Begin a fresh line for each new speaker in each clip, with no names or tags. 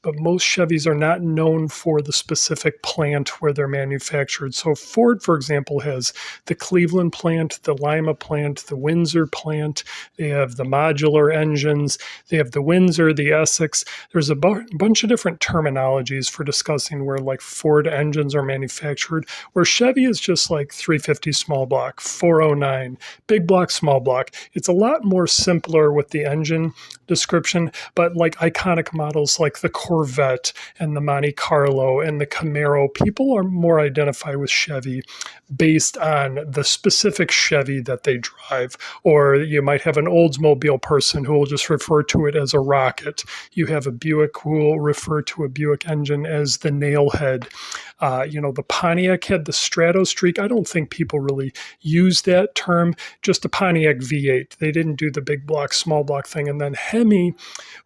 but most Chevys are not known for the specific plant where they're manufactured. So Ford, for example, has the Cleveland plant, the Lima plant, the Windsor plant. They have the modular engines. They have the Windsor, the Essex. There's a bunch of different terminologies for discussing where like Ford engines are manufactured, where Chevy is just like 350 small block, 409, big block, small block. It's a lot more simpler with the engine description, but like iconic models like the Corvette and the Monte Carlo and the Camaro, people are more identified with Chevy based on the specific Chevy that they drive. Or you might have an Oldsmobile person who will just refer to it as a Rocket. You have a Buick who will refer to a Buick engine as the Nailhead. The Pontiac had the Stratostreak. I don't think people really use that term, just a Pontiac V8. They didn't do the big block, small block thing. And then Hemi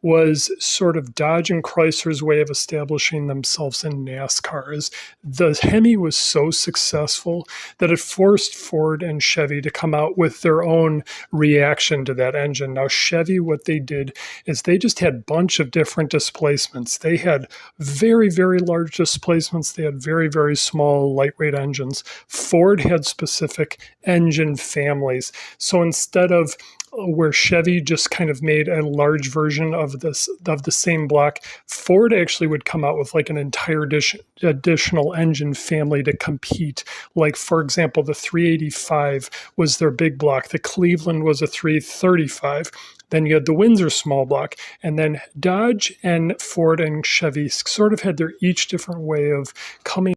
was sort of Dodge and Chrysler's way of establishing themselves in NASCAR. The Hemi was so successful that it forced Ford and Chevy to come out with their own reaction to that engine. Now, Chevy, what they did is they just had a bunch of different displacements. They had very, very large displacements. They had very, very small, lightweight engines. Ford had specific engine families. So instead of where Chevy just kind of made a large version of the same block, Ford actually would come out with like an entire additional engine family to compete. Like, for example, the 385 was their big block. The Cleveland was a 335. Then you had the Windsor small block, and then Dodge and Ford and Chevy sort of had their each different way of coming